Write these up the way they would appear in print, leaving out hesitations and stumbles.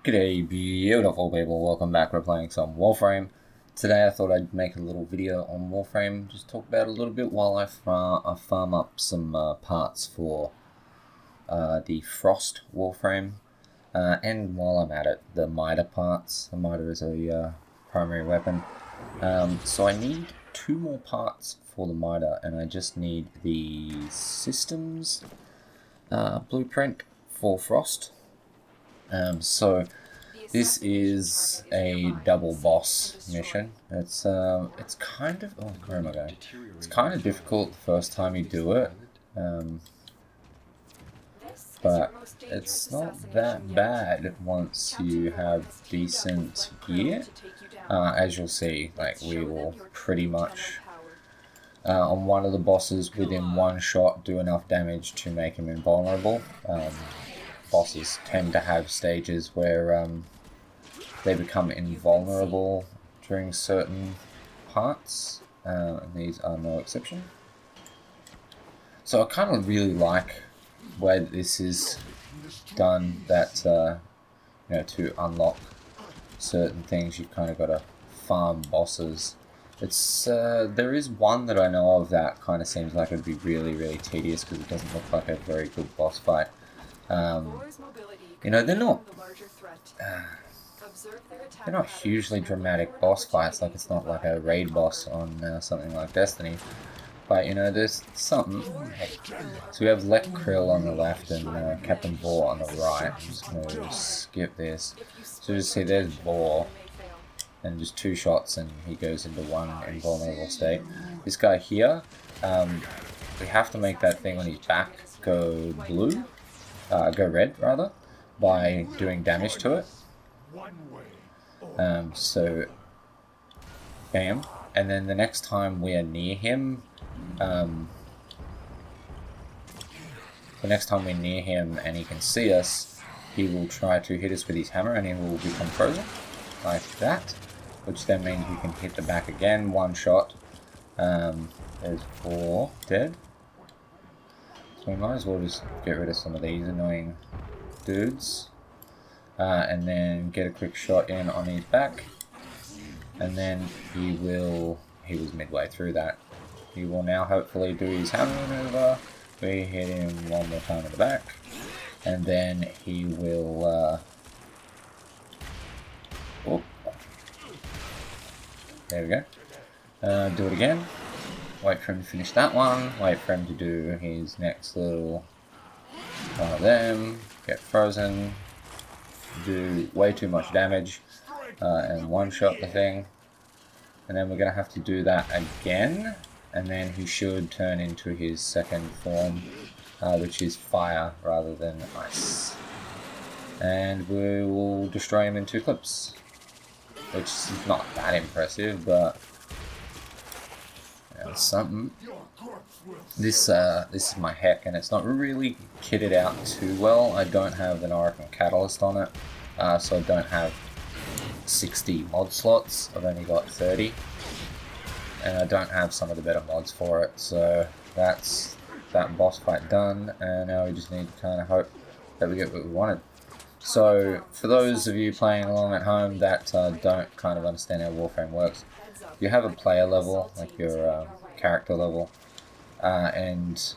G'day beautiful people, welcome back. We're playing some Warframe. Today I thought I'd make a little video on Warframe, just talk about it a little bit while I farm up some parts for the Frost Warframe. And while I'm at it, the Mitre parts. The Mitre is a primary weapon. So I need 2 more parts for the Mitre, and I just need the systems blueprint for Frost. So this is a double boss mission. It's kind of where am I going? It's kind of difficult the first time you do it, but it's not that bad once you have decent gear. As you'll see, like we will pretty much on one of the bosses within one shot do enough damage to make him invulnerable. Bosses tend to have stages where they become invulnerable during certain parts, and these are no exception. So I kind of really like the way that this is done, that you know, to unlock certain things you've kind of got to farm bosses. It's there is one that I know of that kind of seems like it would be really tedious because it doesn't look like a very good boss fight. You know, they're not hugely dramatic boss fights, like it's not like a raid boss on something like Destiny, but you know, there's something. So we have Lek Krill on the left and Captain Boar on the right. I'm just going to skip this. So you see there's Boar, and just 2 shots and he goes into one invulnerable state. This guy here, we have to make that thing on his back go blue. Go red rather, by doing damage to it. So bam, and then the next time we are near him, and he can see us, he will try to hit us with his hammer and he will become frozen, like that, which then means we can hit the back again, 1 shot. There's 4 dead. So we might as well just get rid of some of these annoying dudes. And then get a quick shot in on his back. And then he was midway through that. He will now hopefully do his hammer maneuver. We hit him 1 more time in the back. And then he will... there we go. Do it again. Wait for him to finish that one, wait for him to do his next little one of them, get frozen, do way too much damage, and 1-shot the thing. And then we're going to have to do that again, and then he should turn into his second form, which is fire rather than ice. And we will destroy him in 2 clips, which is not that impressive, but... something. This is my heck, and it's not really kitted out too well. I don't have an Oracle Catalyst on it, so I don't have 60 mod slots. I've only got 30, and I don't have some of the better mods for it. So that's that boss fight done, and now we just need to kind of hope that we get what we wanted. So for those of you playing along at home that don't kind of understand how Warframe works, you have a player level, like your character level, and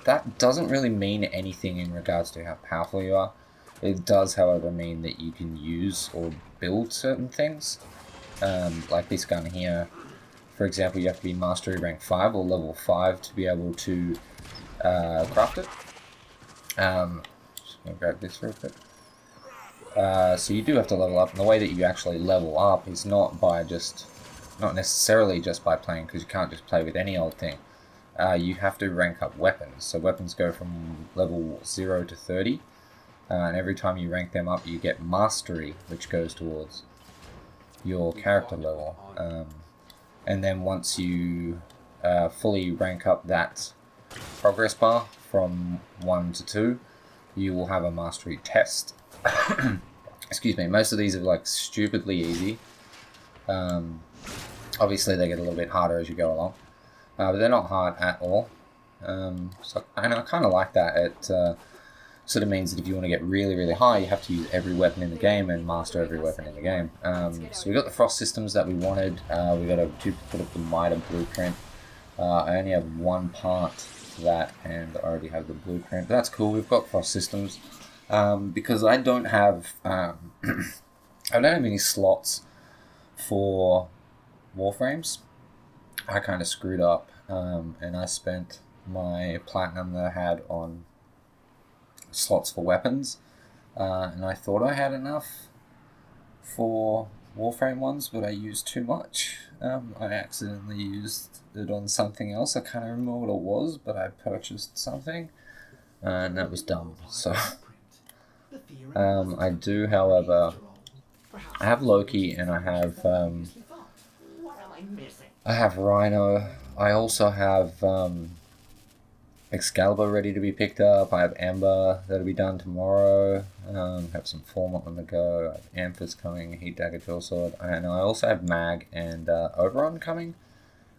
that doesn't really mean anything in regards to how powerful you are. It does, however, mean that you can use or build certain things. Like this gun here, for example, you have to be Mastery Rank 5 or level 5 to be able to craft it. Just going to grab this real quick. So you do have to level up, and the way that you actually level up is not necessarily just by playing, because you can't just play with any old thing. You have to rank up weapons. So weapons go from level 0 to 30, and every time you rank them up you get mastery, which goes towards your character level. And then once you fully rank up that progress bar from 1 to 2, you will have a mastery test. Excuse me, most of these are like stupidly easy. Obviously they get a little bit harder as you go along, but they're not hard at all. So and I kind of like that. So that means that if you want to get really, really high, you have to use every weapon in the game and master every weapon in the game. So we got the frost systems that we wanted. We got a duplicate of the Mitre blueprint. I only have one part for that, and I already have the blueprint. But that's cool. We've got frost systems because I don't have I don't have any slots for Warframes. I kind of screwed up, and I spent my platinum that I had on slots for weapons, and I thought I had enough for Warframe ones, but I used too much. I accidentally used it on something else. I can't remember what it was, but I purchased something, and that was dumb. So I do, however, I have Loki and I have Rhino. I also have Excalibur ready to be picked up. I have Ember that'll be done tomorrow. Have some Format on the go. I have Amphis coming, Heat Dagger, Drill Sword, and I also have Mag and Oberon coming.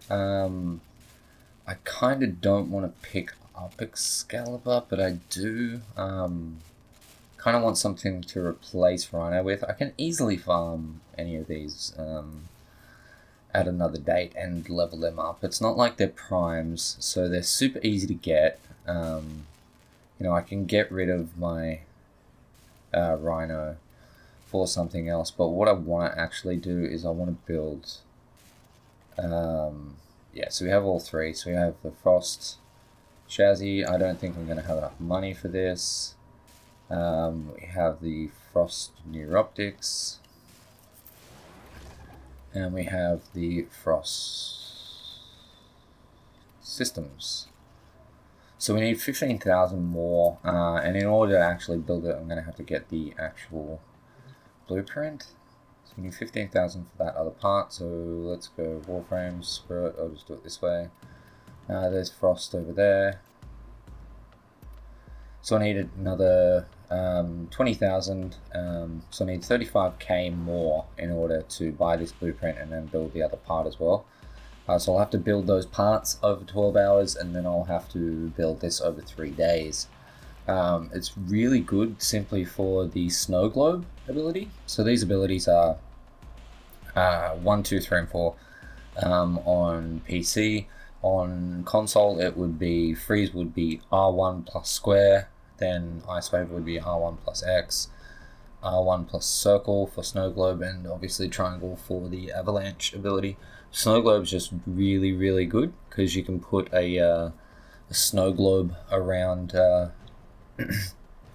I kind of don't want to pick up Excalibur, but I do kind of want something to replace Rhino with. I can easily farm any of these at another date and level them up. It's not like they're primes, so they're super easy to get. I can get rid of my Rhino for something else, but what I want to actually do is I want to build so we have all three. So we have the Frost chassis. I don't think I'm going to have enough money for this. We have the Frost Neuroptics. And we have the Frost Systems. So we need 15,000 more, and in order to actually build it, I'm going to have to get the actual blueprint. So we need 15,000 for that other part, so let's go Warframe, screw it, I'll just do it this way. There's Frost over there. So I need another 20,000, so I need 35k more in order to buy this blueprint and then build the other part as well. So I'll have to build those parts over 12 hours, and then I'll have to build this over 3 days. It's really good simply for the Snow Globe ability. So these abilities are 1, 2, 3, and 4 on PC. On console, it would be Freeze would be R1 plus square, then Ice Wave would be R1 plus X, R1 plus circle for Snow Globe, and obviously triangle for the Avalanche ability. Snow Globe is just really, really good because you can put a snow globe around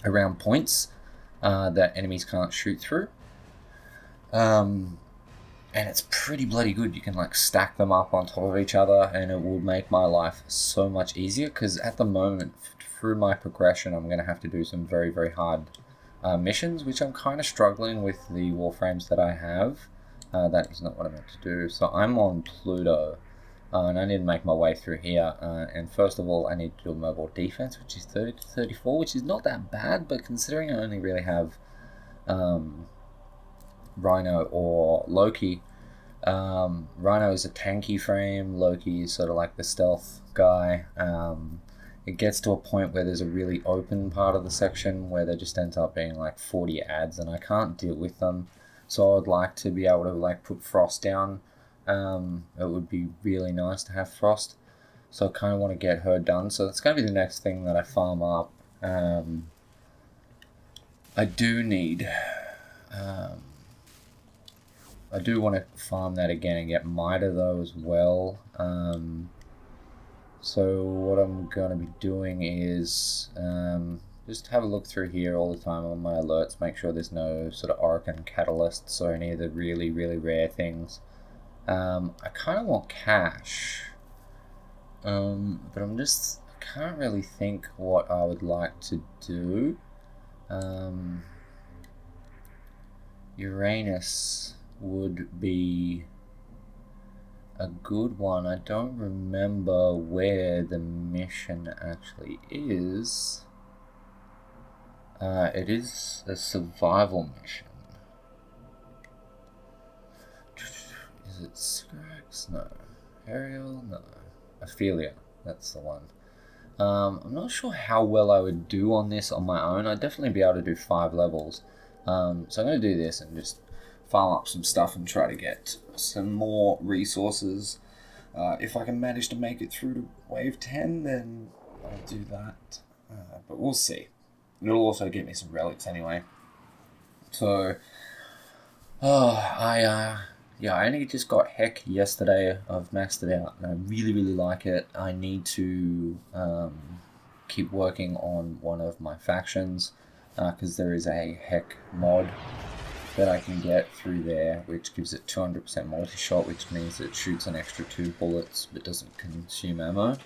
around points that enemies can't shoot through. And it's pretty bloody good. You can like stack them up on top of each other, and it will make my life so much easier, because at the moment, through my progression, I'm going to have to do some very, very hard missions, which I'm kind of struggling with the Warframes that I have. That is not what I meant to do. So I'm on Pluto, and I need to make my way through here. And first of all, I need to do a mobile defense, which is 30 to 34, which is not that bad, but considering I only really have Rhino or Loki. Rhino is a tanky frame, Loki is sort of like the stealth guy. It gets to a point where there's a really open part of the section where there just ends up being like 40 ads, and I can't deal with them. So I would like to be able to like put Frost down. It would be really nice to have Frost. So I kind of want to get her done. So that's going to be the next thing that I farm up. I do need... I do want to farm that again and get Mitre though as well. So what I'm going to be doing is just have a look through here all the time on my alerts, make sure there's no sort of Orokin catalysts or any of the really, really rare things. I kind of want cash, but I can't really think what I would like to do. Uranus would be a good one. I don't remember where the mission actually is. It is a survival mission. Is it Scrax? No. Ariel? No. Ophelia. That's the one. I'm not sure how well I would do on this on my own. I'd definitely be able to do 5 levels. So I'm going to do this and just farm up some stuff and try to get some more resources. If I can manage to make it through to wave 10, then I'll do that. But we'll see. It'll also get me some relics anyway. So, I only just got Heck yesterday. I've maxed it out and I really, really like it. I need to keep working on one of my factions because there is a Heck mod that I can get through there, which gives it 200% multi-shot, which means it shoots an extra 2 bullets but doesn't consume ammo.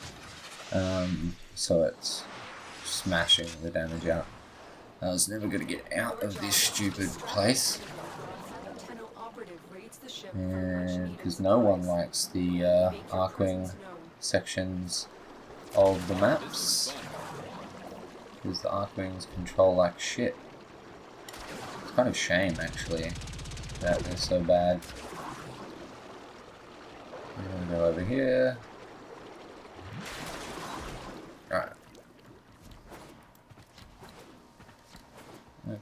So it's smashing the damage out. I was never going to get out of this stupid place. And because no one likes the Archwing sections of the maps. Because the Archwings control like shit. It's kind of a shame, actually, that they're so bad. I'm going to go over here. Alright.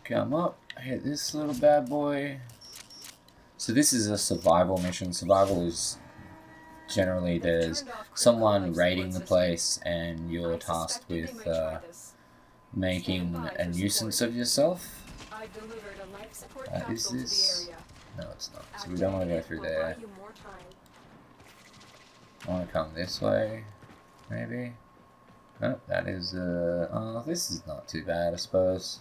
Come up, hit this little bad boy. So this is a survival mission. Survival is generally there's someone raiding the place and you're tasked with making a nuisance of yourself. Is this? No, it's not. So we don't want to go through there. I want to come this way, maybe. Oh, that is oh, this is not too bad, I suppose.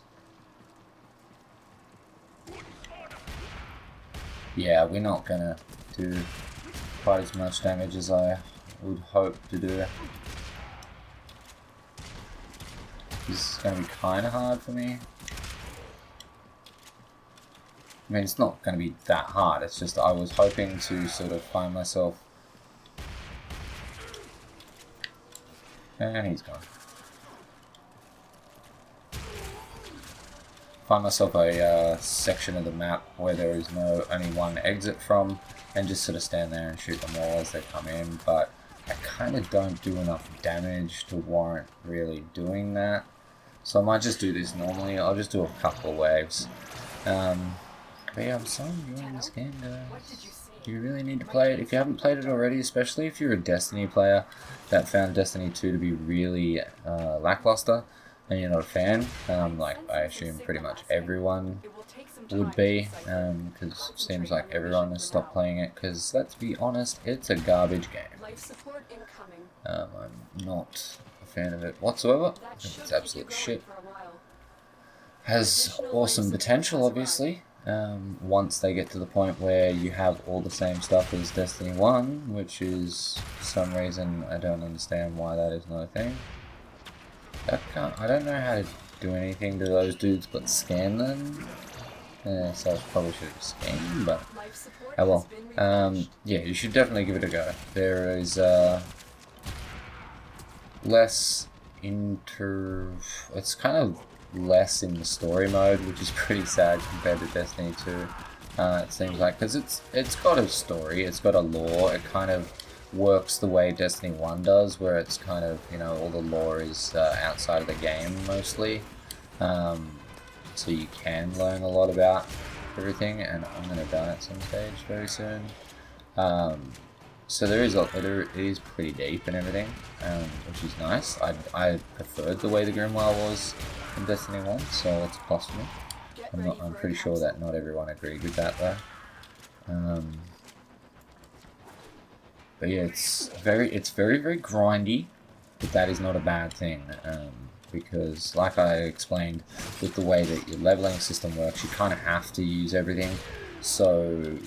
Yeah, we're not gonna do quite as much damage as I would hope to do. This is gonna be kinda hard for me. I mean, it's not gonna be that hard, it's just I was hoping to sort of find myself... And he's gone. Find myself a section of the map where there is only one exit from, and just sort of stand there and shoot them all as they come in, but I kind of don't do enough damage to warrant really doing that. So I might just do this normally. I'll just do a couple of waves. But yeah, I'm so enjoying this game, guys. You really need to play it. If you haven't played it already, especially if you're a Destiny player that found Destiny 2 to be really lackluster, and you're not a fan, like I assume pretty much everyone would be, because it seems like everyone has stopped playing it, because let's be honest, it's a garbage game. I'm not a fan of it whatsoever. I think it's absolute shit. Has awesome potential, obviously, once they get to the point where you have all the same stuff as Destiny 1, which is, for some reason, I don't understand why that is not a thing. I don't know how to do anything to those dudes but scan them. So I probably should have scanned, but oh well. Yeah, you should definitely give it a go. There is less it's kind of less in the story mode, which is pretty sad compared to Destiny 2. It seems like, because it's got a story, it's got a lore, it kind of works the way Destiny 1 does, where it's kind of, you know, all the lore is outside of the game mostly, so you can learn a lot about everything, and I'm going to die at some stage very soon. So it is pretty deep and everything, which is nice. I preferred the way the Grimoire was in Destiny 1, so it's a plus for me. I'm pretty sure that not everyone agreed with that though. But yeah, it's very grindy, but that is not a bad thing, because like I explained, with the way that your leveling system works, you kind of have to use everything. So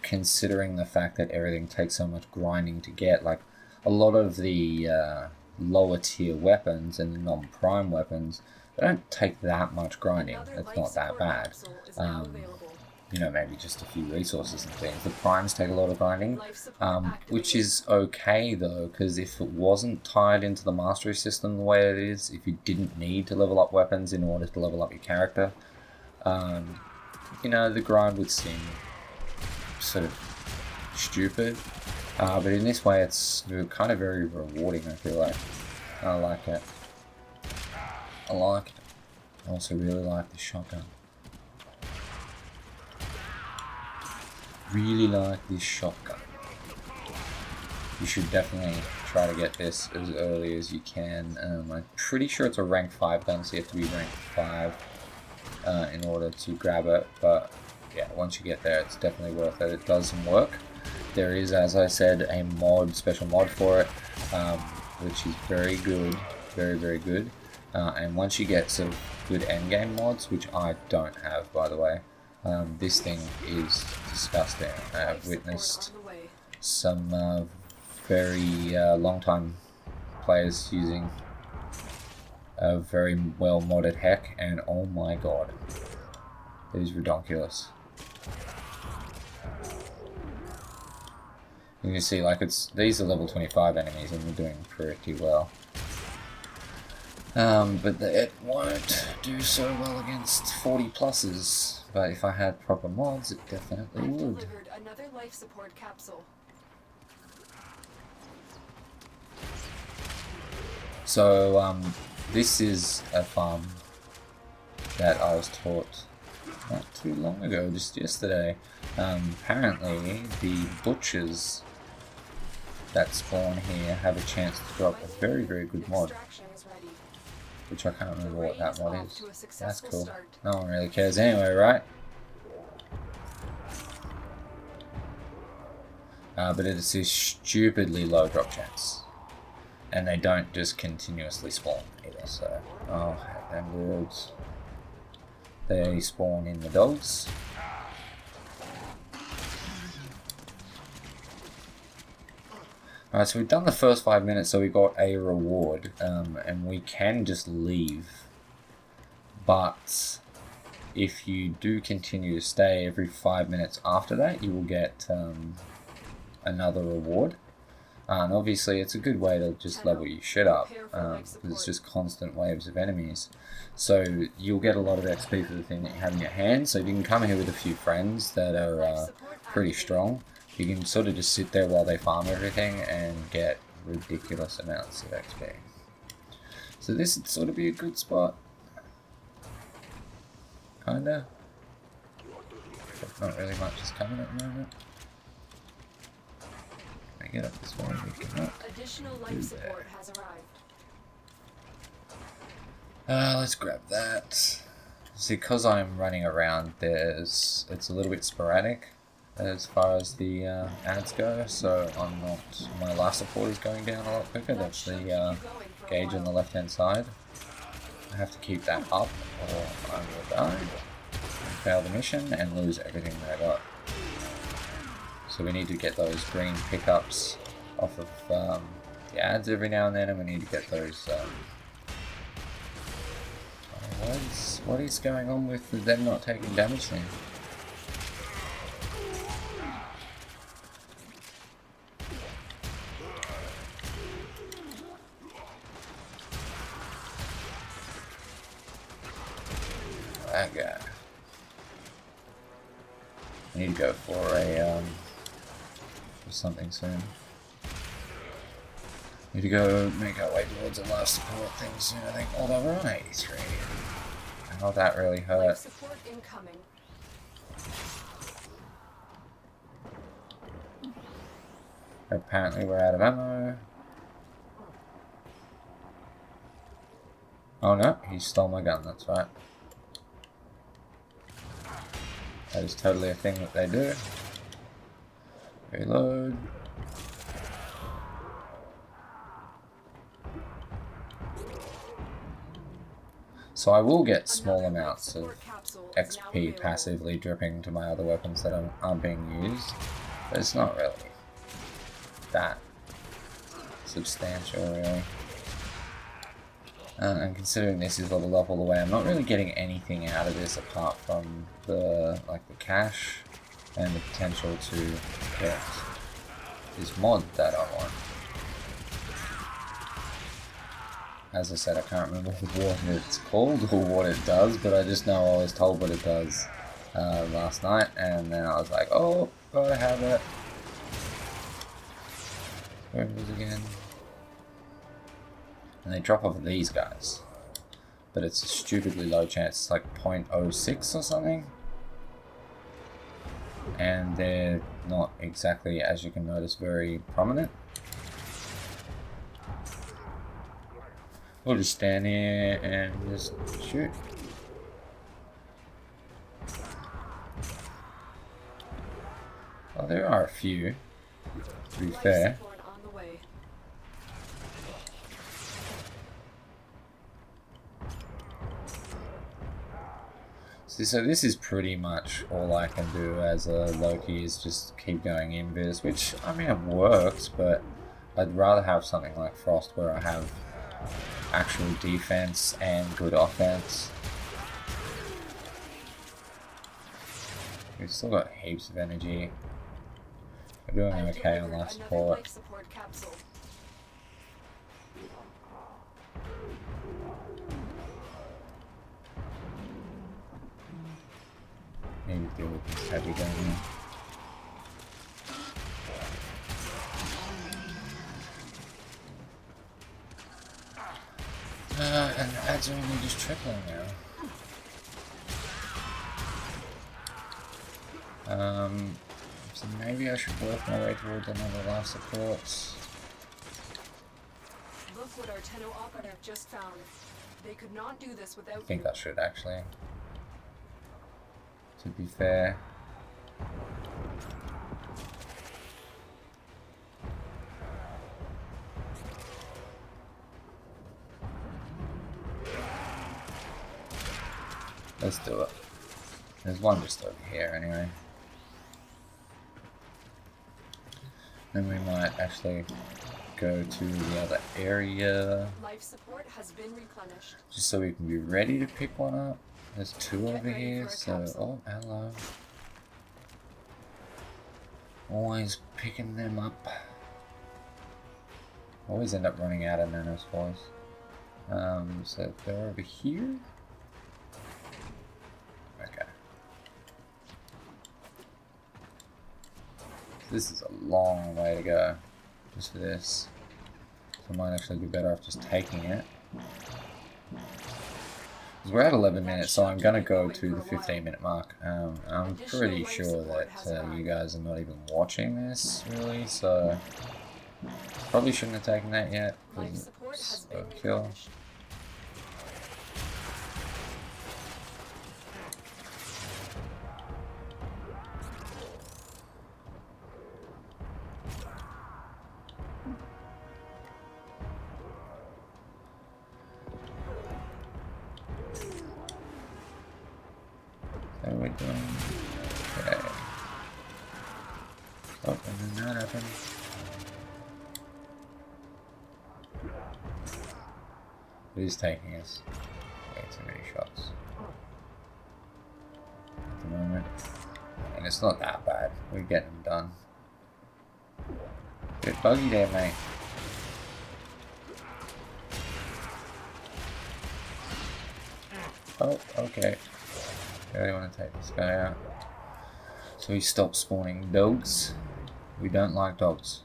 considering the fact that everything takes so much grinding to get, like a lot of the lower tier weapons and the non-prime weapons, they don't take that much grinding. It's not that bad. You know, maybe just a few resources and things. The primes take a lot of grinding, which is okay though, because if it wasn't tied into the mastery system the way it is, if you didn't need to level up weapons in order to level up your character, you know, the grind would seem sort of stupid. But in this way, it's kind of very rewarding, I feel like. I like it. I like it. I also really like the shotgun. Really like this shotgun. You should definitely try to get this as early as you can. I'm pretty sure it's a rank 5 gun, so you have to be rank 5 in order to grab it. But yeah, once you get there, it's definitely worth it. It does some work. There is, as I said, a mod, special mod for it, which is very good, very, very good. And once you get some good endgame mods, which I don't have, by the way, this thing is disgusting. I've witnessed some very long-time players using a very well modded heck, and oh my god, it is ridiculous. You can see, like, these are level 25 enemies and they're doing pretty well. But it won't do so well against 40 pluses. But if I had proper mods, it definitely would. Delivered another life support capsule. So, this is a farm that I was taught not too long ago, just yesterday. Apparently, the butchers that spawn here have a chance to drop a very, very good mod. Which I can't remember what that mod is. That's cool. No one really cares anyway, right? But it's a stupidly low drop chance. And they don't just continuously spawn either, so... Oh, heck, them birds. They spawn in the dogs. Alright, so we've done the first 5 minutes, so we got a reward, and we can just leave. But if you do continue to stay every 5 minutes after that, you will get another reward. And obviously it's a good way to just level your shit up, because it's just constant waves of enemies. So you'll get a lot of XP for the thing that you have in your hand, so you can come here with a few friends that are pretty strong. You can sort of just sit there while they farm everything and get ridiculous amounts of XP. So this would sort of be a good spot. Kinda. But not really much is coming at the moment. Can I get up this way? We cannot. Additional life support has arrived. Let's grab that. See, because I'm running around, it's a little bit sporadic as far as the ads go, so my life support is going down a lot quicker. That's the gauge on the left hand side. I have to keep that up or I will die, fail the mission and lose everything that I got. So we need to get those green pickups off of the ads every now and then, and we need to get those what is going on with them not taking damage then? That guy. I need to go for a for something soon. Need to go make our way towards a life support thing soon, I think. Although we're on 83. Oh, that really hurt. Life support incoming. Apparently we're out of ammo. Oh no, he stole my gun, that's right. That is totally a thing that they do. Reload. So I will get small amounts of XP passively dripping to my other weapons that aren't being used, but it's not really that substantial, really. And considering this is leveled up all the way, I'm not really getting anything out of this apart from the cash and the potential to get this mod that I want. As I said, I can't remember what it's called or what it does, but I just know I was told what it does last night, and then I was like, oh, gotta have it. Where is it again? And they drop off of these guys. But it's a stupidly low chance. It's like 0.06 or something. And they're not exactly, as you can notice, very prominent. We'll just stand here and just shoot. Well, there are a few, to be fair. So this is pretty much all I can do as a Loki, is just keep going invis, which, I mean, it works, but I'd rather have something like Frost where I have actual defense and good offense. We've still got heaps of energy. We're doing okay on life support. Need to deal with this heavy gun here. And the ads are only just tripling now. So maybe I should work my way towards another life supports. Look what our Tenno operative just found. They could not do this without I think I should actually. To be fair. Let's do it. There's one just over here anyway. Then we might actually go to the other area. Life support has been replenished. Just so we can be ready to pick one up. There's two over here, so... Oh, hello. Always picking them up. Always end up running out of nanospores. So they're over here. Okay. This is a long way to go, just for this. So it might actually be better off just taking it. We're at 11 minutes, so I'm gonna go to the 15-minute mark. I'm pretty sure that you guys are not even watching this, really, so probably shouldn't have taken that yet, because it's a kill. So we're doing okay. Oh, and then that happened. It is taking us way too many shots at the moment. And it's not that bad. We're getting them done. Bit buggy there, mate. Oh, okay. I really want to take this guy out. So he stopped spawning dogs. We don't like dogs.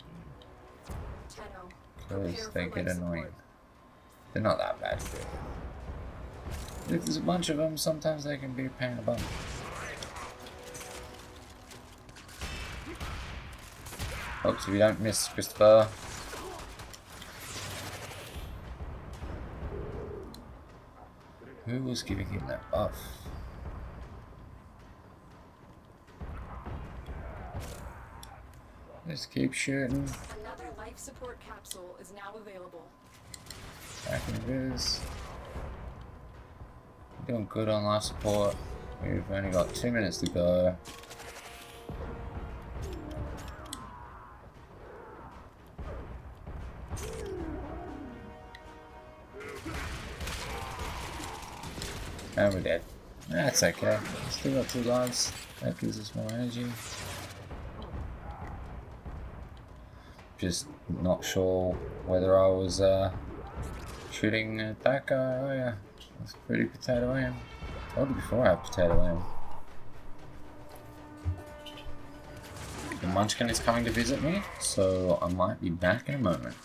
Because they get annoying. They're not that bad. If there's a bunch of them, sometimes they can be a pain in the bum. Hopes if you don't miss, Christopher. Who was giving him that buff? Let's keep shooting. Another life support capsule is now available. Back in biz. Doing good on life support. We've only got 2 minutes to go. And we're dead. That's okay. Still got 2 lives. That gives us more energy. Just not sure whether I was shooting at that guy. Oh yeah, that's pretty potato aim. Told you before I have potato aim. The Munchkin is coming to visit me, so I might be back in a moment.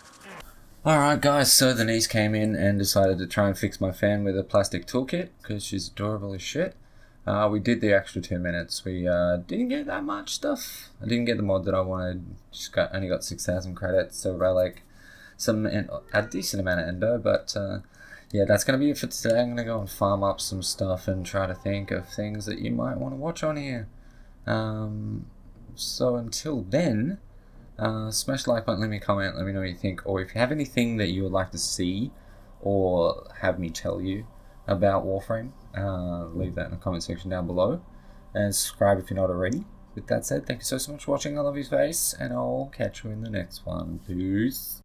Alright guys, so the niece came in and decided to try and fix my fan with a plastic toolkit because she's adorable as shit. We did the extra 2 minutes. We didn't get that much stuff. I didn't get the mod that I wanted. Only got 6,000 credits, so by like a decent amount of endo, but yeah, that's going to be it for today. I'm going to go and farm up some stuff and try to think of things that you might want to watch on here. So until then, smash the like button, let me comment, let me know what you think, or if you have anything that you would like to see or have me tell you about Warframe, leave that in the comment section down below, and subscribe if you're not already. With that said, thank you so much for watching. I love your face, and I'll catch you in the next one. Peace.